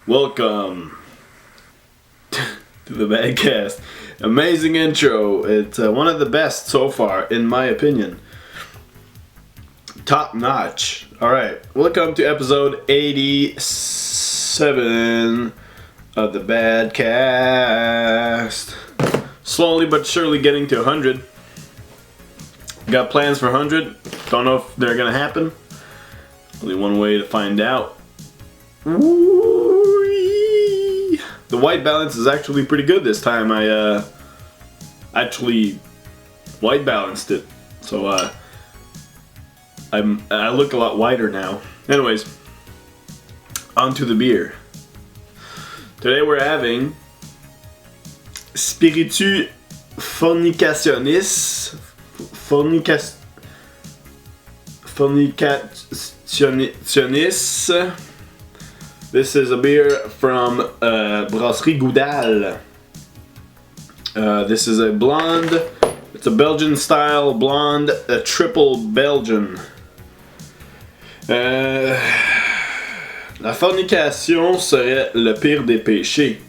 Welcome to the BADCAST. Amazing intro. It's one of the best so far, in my opinion. Top notch. Alright, welcome to episode 87 of the BADCAST. Slowly but surely getting to 100. Got plans for 100. Don't know if they're gonna happen. Only one way to find out. Woo-wee. The white balance is actually pretty good this time. I actually white balanced it, so I look a lot whiter now. Anyways, on to the beer. Today we're having Spiritu Fornicationis. Fornicationis. This is a beer from Brasserie Goudal. This is a blonde. It's a Belgian style blonde, a triple Belgian. La fornication serait le pire des péchés.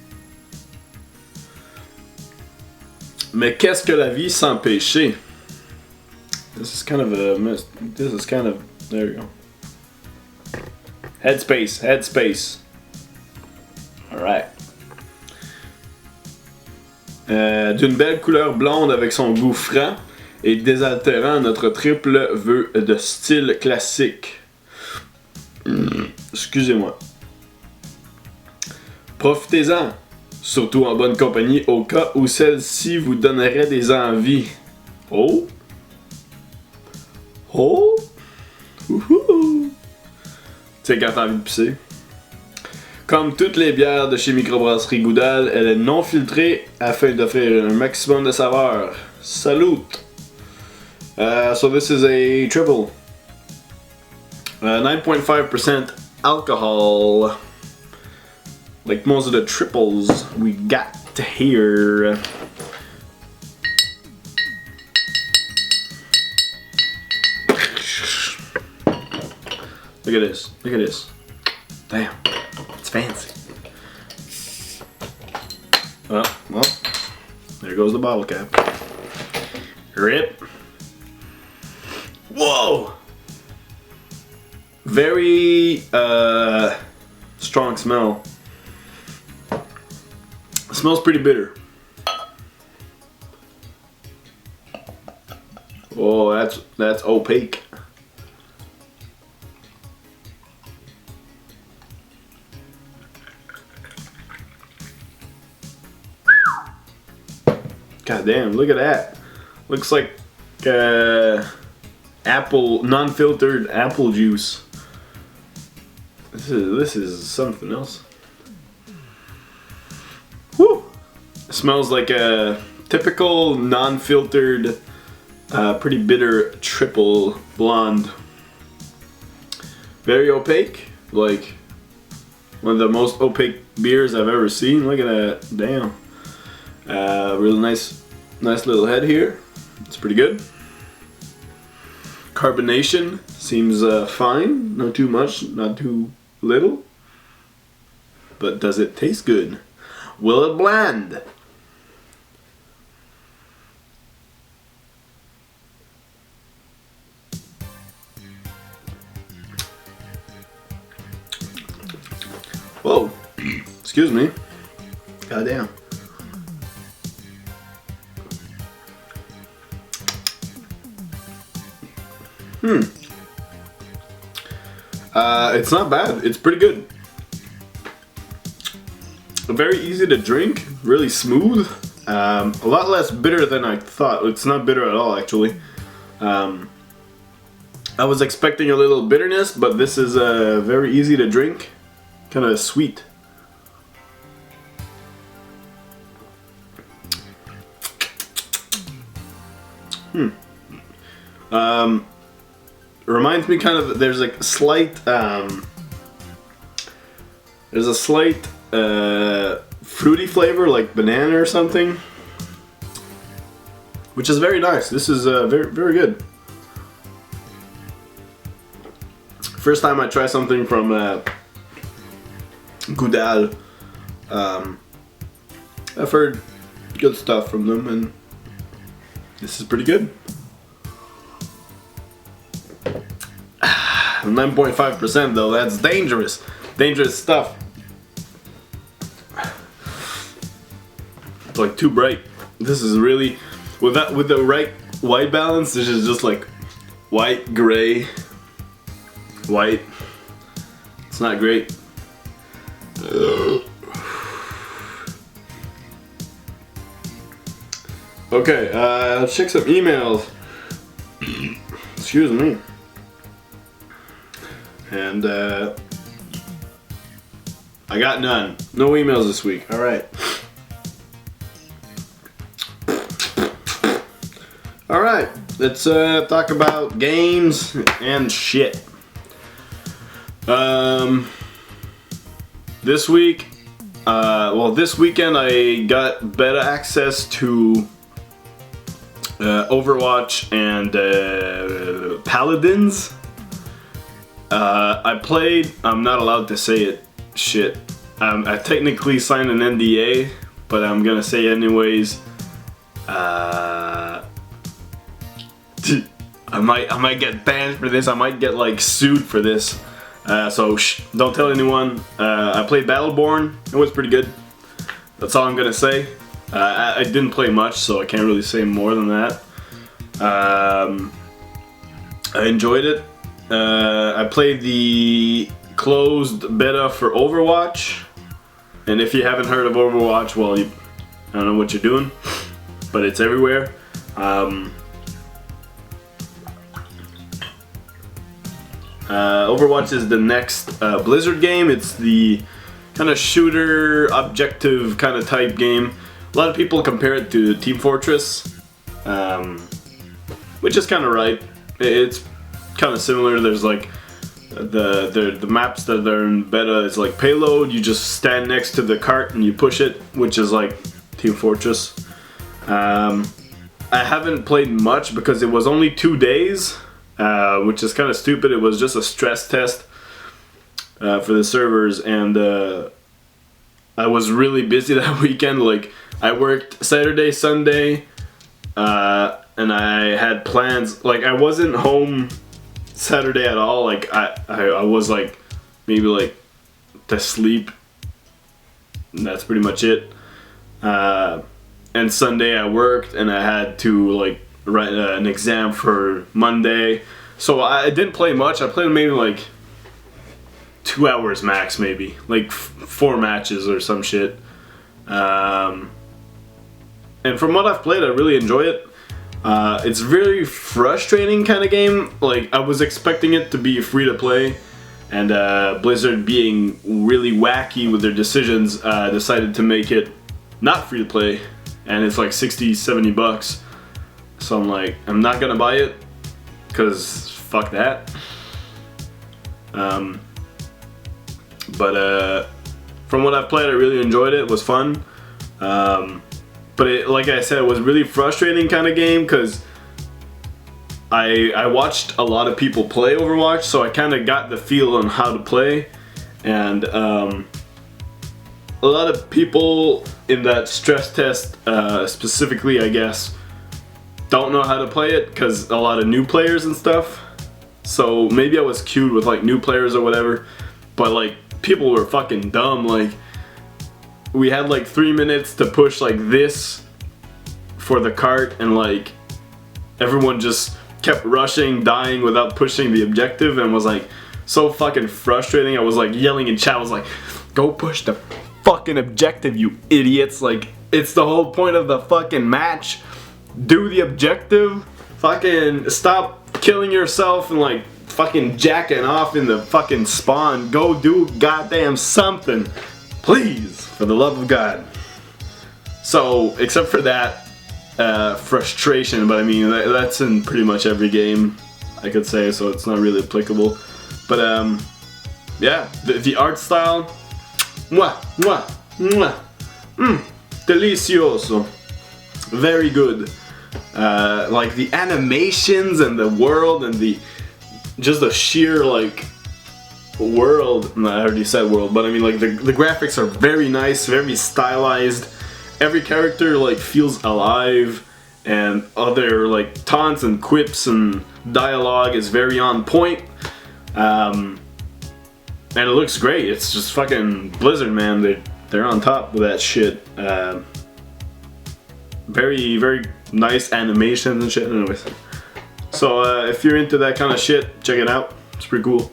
Mais qu'est-ce que la vie sans péché? This is kind of there you go. Headspace. Alright. D'une belle couleur blonde avec son goût franc et désaltérant, notre triple veut de style classique. Excusez-moi. Profitez-en, surtout en bonne compagnie, au cas où celle-ci vous donnerait des envies. Oh! Wouhou! Tu sais, quand t'as envie de pisser. Comme toutes les bières de chez Microbrasserie Goudal, elle est non filtrée afin d'offrir un maximum de saveur. Salut! So this is a triple. 9.5% alcohol. Like most of the triples we got here. Look at this. Damn, it's fancy. Well, there goes the bottle cap. Rip. Whoa! Very strong smell. It smells pretty bitter. Oh, that's opaque. God damn, look at that. Looks like apple, non-filtered apple juice. This is something else. Whew! It smells like a typical non-filtered, pretty bitter triple blonde. Very opaque, like one of the most opaque beers I've ever seen. Look at that, damn. Really nice little head here. It's pretty good. Carbonation seems fine. Not too much, not too little. But does it taste good? Will it blend? Whoa. Excuse me. Goddamn. It's not bad. It's pretty good. Very easy to drink. Really smooth. A lot less bitter than I thought. It's not bitter at all, actually. I was expecting a little bitterness, but this is very easy to drink. Kind of sweet. Reminds me kind of, there's a slight fruity flavor, like banana or something, which is very nice. This is very good. First time I try something from Goudal. I've heard good stuff from them, and this is pretty good. 9.5% though, that's dangerous. Dangerous stuff. It's like too bright. This is really, with the right white balance, this is just like white, gray, white. It's not great. Okay, let's check some emails. Excuse me. And I got none. No emails this week. All right. All right. Let's talk about games and shit. This week, this weekend I got beta access to Overwatch and Paladins. I played. I'm not allowed to say it. Shit. I technically signed an NDA, but I'm gonna say it anyways. I might get banned for this. I might get like sued for this. So don't tell anyone. I played Battleborn. It was pretty good. That's all I'm gonna say. I didn't play much, so I can't really say more than that. I enjoyed it. I played the closed beta for Overwatch, and if you haven't heard of Overwatch, well, I don't know what you're doing, but it's everywhere. Overwatch is the next Blizzard game. It's the kind of shooter, objective kind of type game. A lot of people compare it to Team Fortress, which is kind of right. It's kind of similar. There's like the maps that are in beta is like payload. You just stand next to the cart and you push it, which is like Team Fortress. I haven't played much because it was only 2 days, which is kind of stupid. It was just a stress test for the servers, and I was really busy that weekend. Like, I worked Saturday, Sunday, and I had plans. Like, I wasn't home Saturday at all. Like, I was like maybe like to sleep, and that's pretty much it. And Sunday I worked, and I had to like write an exam for Monday, so I didn't play much. I played maybe like 2 hours max, maybe like 4 matches or some shit. And from what I've played, I really enjoy it. It's very frustrating kind of game. Like, I was expecting it to be free to play, and Blizzard, being really wacky with their decisions, decided to make it not free to play, and it's like 60-70 bucks. So I'm like, I'm not gonna buy it, cause fuck that. But from what I've played, I really enjoyed it. It was fun. But it, like I said, it was really frustrating kind of game, because I watched a lot of people play Overwatch, so I kind of got the feel on how to play, and a lot of people in that stress test, specifically, I guess, don't know how to play it, because a lot of new players and stuff. So maybe I was cued with like new players or whatever, but like people were fucking dumb. Like, we had like 3 minutes to push like this for the cart, and like everyone just kept rushing, dying without pushing the objective, and was like so fucking frustrating. I was like yelling in chat. I was like, go push the fucking objective, you idiots. Like, it's the whole point of the fucking match. Do the objective. Fucking stop killing yourself and like fucking jacking off in the fucking spawn. Go do goddamn something, please, for the love of God. So, except for that frustration, but I mean, that's in pretty much every game, I could say, so it's not really applicable. But yeah, the art style, mwah, mwah, mwah, delicioso, very good. Like the animations and the world and just the sheer like world, no, I already said world, but I mean like the graphics are very nice, very stylized. Every character like feels alive, and other like taunts and quips and dialogue is very on point. And it looks great. It's just fucking Blizzard, man. They're on top of that shit. Very, very nice animations and shit. Anyways, so if you're into that kind of shit, check it out. It's pretty cool.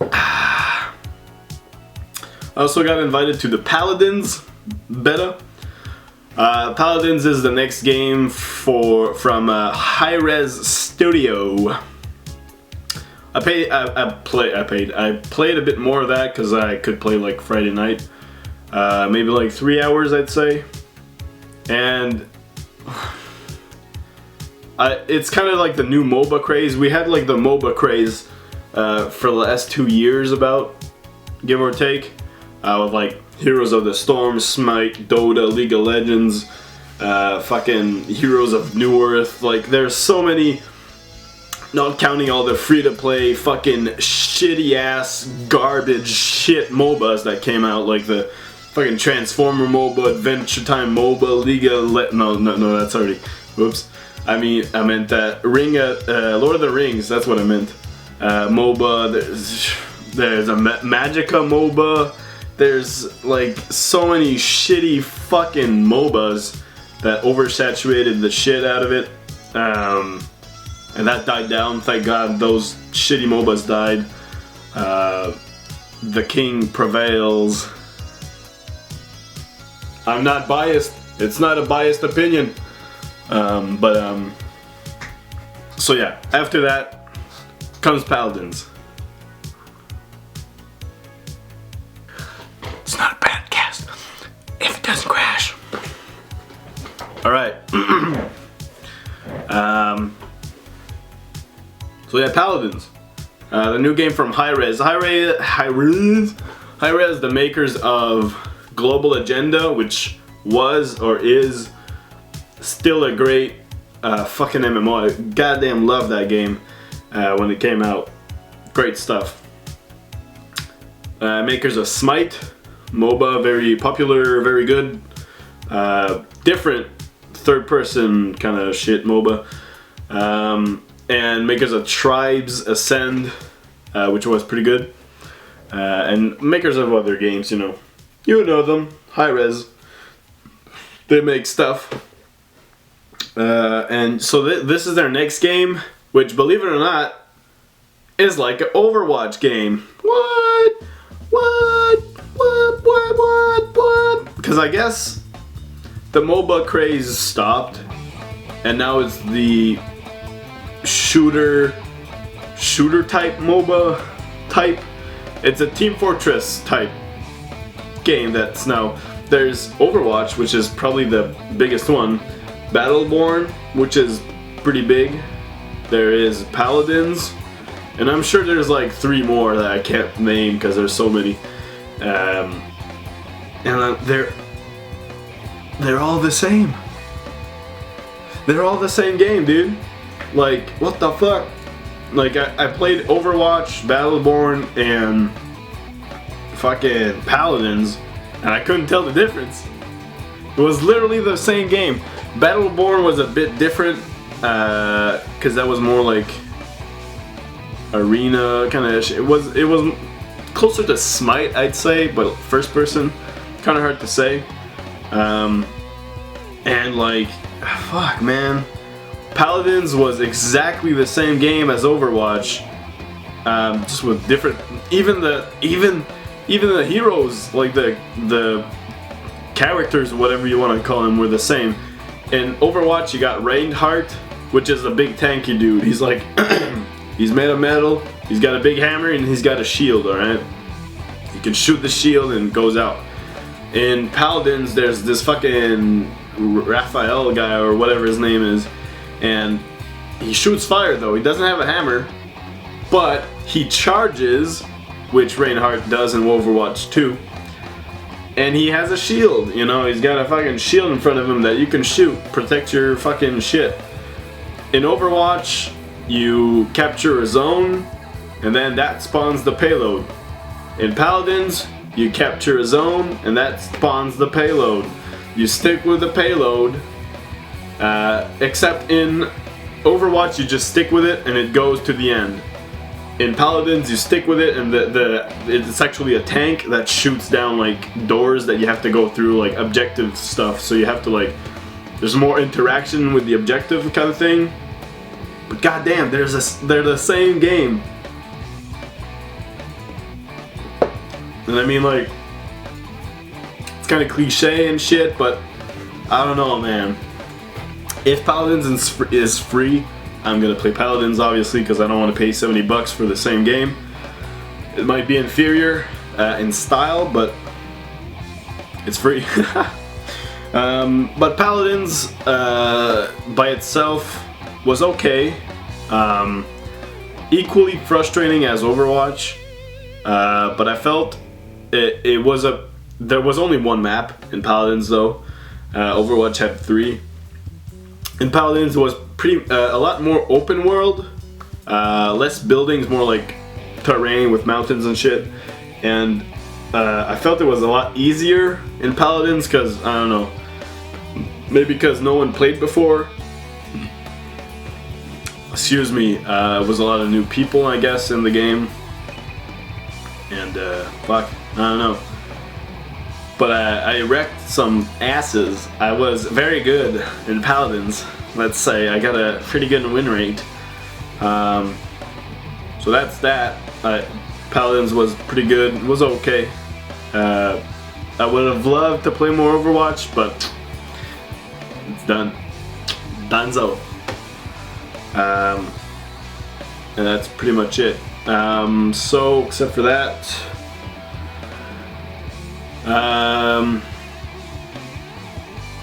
I also got invited to the Paladins beta. Paladins is the next game from Hi-Rez Studio. I played a bit more of that because I could play like Friday night, maybe like 3 hours, I'd say, and it's kind of like the new MOBA craze. We had like the MOBA craze for the last 2 years, about, give or take, with like Heroes of the Storm, Smite, Dota, League of Legends, fucking Heroes of New Earth. Like there's so many. Not counting all the free-to-play fucking shitty-ass garbage shit MOBAs that came out, like the fucking Transformer MOBA, Adventure Time MOBA, League of no, that's already, whoops. I meant that Lord of the Rings, that's what I meant. MOBA, there's a Magicka MOBA, there's like so many shitty fucking MOBAs that oversaturated the shit out of it. And that died down, thank God those shitty MOBAs died. The king prevails. I'm not biased, it's not a biased opinion. So yeah, after that comes Paladins. It's not a BADCAST if it doesn't crash. Alright. So yeah, Paladins. The new game from Hi-Rez. Hi-Rez, the makers of Global Agenda, which was or is still a great fucking MMO. I goddamn love that game when it came out. Great stuff. Makers of Smite, MOBA, very popular, very good. Different third-person kind of shit MOBA. And makers of Tribes Ascend, which was pretty good. And makers of other games, you know them, Hi-Rez. They make stuff. And so this is their next game, which, believe it or not, is like an Overwatch game. What? Because I guess the MOBA craze stopped, and now it's the shooter type MOBA type. It's a Team Fortress type game that's now. There's Overwatch, which is probably the biggest one. Battleborn, which is pretty big. There is Paladins, and I'm sure there's like 3 more that I can't name because there's so many. And they're all the same. They're all the same game, dude. Like, what the fuck? Like, I played Overwatch, Battleborn, and fucking Paladins, and I couldn't tell the difference. It was literally the same game. Battleborn was a bit different, because that was more like arena kind of shit. It was closer to Smite, I'd say, but first person, kind of hard to say. And like, fuck, man. Paladins was exactly the same game as Overwatch, just with different. Even the heroes, like the characters, whatever you want to call them, were the same. In Overwatch, you got Reinhardt, which is a big tanky dude. He's like, he's made of metal. He's got a big hammer and he's got a shield. All right, you can shoot the shield and it goes out. In Paladins, there's this fucking Raphael guy or whatever his name is. And he shoots fire though, he doesn't have a hammer, but he charges, which Reinhardt does in Overwatch 2. And he has a shield, he's got a fucking shield in front of him that you can shoot, protect your fucking shit. In Overwatch, you capture a zone, and then that spawns the payload. In Paladins, you capture a zone, and that spawns the payload. You stick with the payload, except in Overwatch, you just stick with it, and it goes to the end. In Paladins, you stick with it, and it's actually a tank that shoots down like doors that you have to go through, like objective stuff. So you have to like, there's more interaction with the objective kind of thing. But goddamn, they're the same game. And I mean, like, it's kind of cliche and shit, but I don't know, man. If Paladins is free, I'm gonna play Paladins, obviously, because I don't want to pay $70 for the same game. It might be inferior in style, but it's free. But Paladins by itself was okay. Equally frustrating as Overwatch, but I felt there was only one map in Paladins though. Overwatch had 3. In Paladins, it was a lot more open world, less buildings, more like terrain with mountains and shit. And I felt it was a lot easier in Paladins because, I don't know, maybe because no one played before. Excuse me, it was a lot of new people, I guess, in the game. And fuck, I don't know. But I wrecked some asses. I was very good in Paladins. Let's say I got a pretty good win rate. So that's that. Paladins was pretty good. It was okay. I would have loved to play more Overwatch, but it's done. Donezo. And that's pretty much it. So except for that.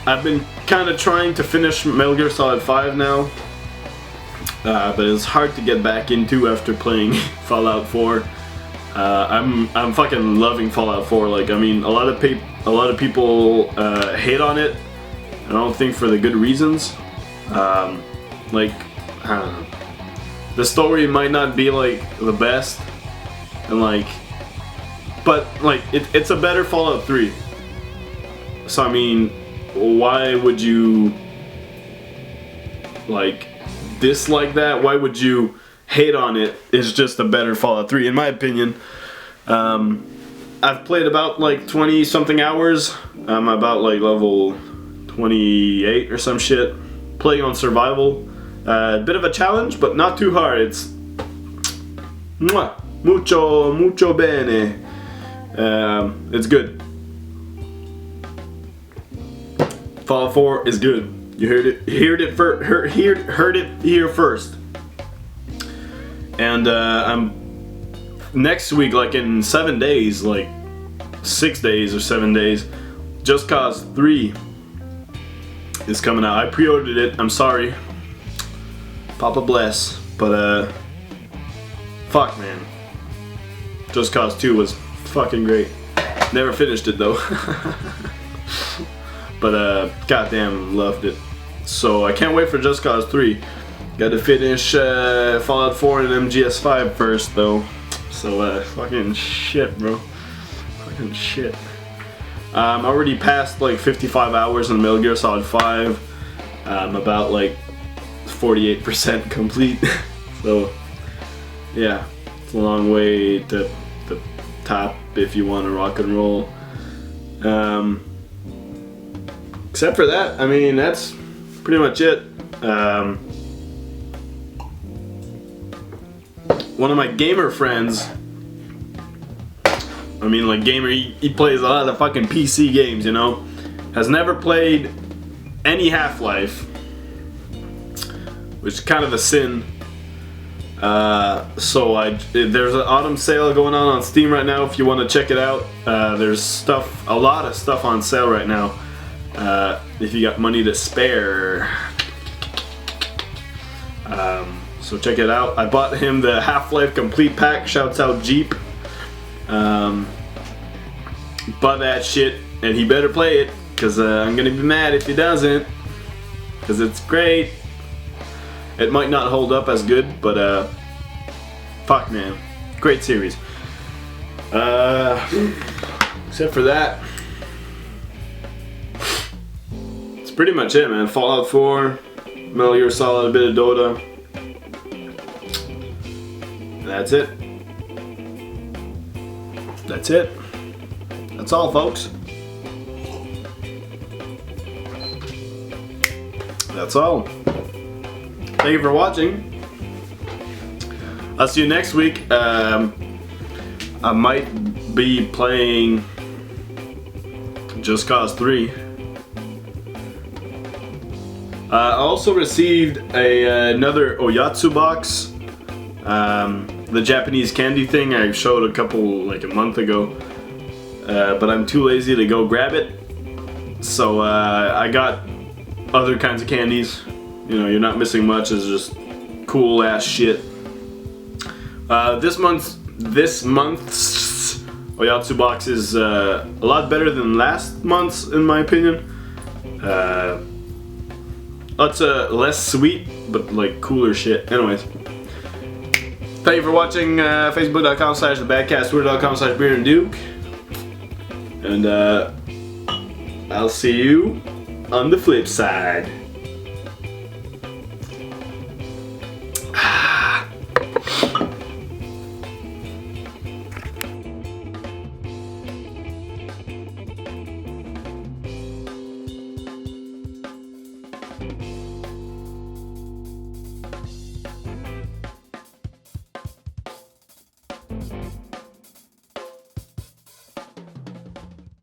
I've been kind of trying to finish Metal Gear Solid 5 now, but it's hard to get back into after playing Fallout 4. I'm fucking loving Fallout 4. Like, I mean, a lot of people hate on it. I don't think for the good reasons. Like, I don't know. The story might not be like the best, and like, but like it's a better Fallout 3. So I mean, why would you like dislike that? Why would you hate on it? It's just a better Fallout 3 in my opinion. I've played about like 20 something hours. I'm about like level 28 or some shit. Playing on survival. A bit of a challenge, but not too hard. It's mucho bene. It's good. Fallout 4 is good. You heard it here first. And I'm next week, like in 7 days, like 6 days or 7 days, Just Cause 3 is coming out. I pre-ordered it. I'm sorry. Papa bless. But fuck, man. Just Cause 2 was fucking great. Never finished it though. But goddamn loved it. So I can't wait for Just Cause 3. Got to finish Fallout 4 and MGS5 first though. So fucking shit, bro. Fucking shit. I'm already past like 55 hours in Metal Gear Solid 5. I'm about like 48% complete. So yeah, it's a long way to the top if you want to rock and roll. Except for that, I mean, that's pretty much it. One of my gamer friends, I mean, like gamer, he plays a lot of fucking PC games, you know, has never played any Half-Life, which is kind of a sin. So there's an autumn sale going on Steam right now if you want to check it out. There's a lot of stuff on sale right now. If you got money to spare. So check it out. I bought him the Half-Life Complete Pack. Shouts out Jeep. Bought that shit, and he better play it, because I'm gonna be mad if he doesn't, because it's great. It might not hold up as good, but Fuck, man. Great series. Except for that, it's pretty much it, man. Fallout 4, Metal Gear Solid, a bit of Dota. That's it. That's it. That's all, folks. That's all. Thank you for watching. I'll see you next week. I might be playing Just Cause 3. I also received another Oyatsu box. The Japanese candy thing I showed like a month ago. But I'm too lazy to go grab it. So I got other kinds of candies. You know, you're not missing much. It's just cool ass shit. This month's Oyatsu box is a lot better than last month's, in my opinion. Lots less sweet, but like cooler shit. Anyways, thank you for watching. Facebook.com/BADCAST, Twitter.com/BeerandDuke, and I'll see you on the flip side.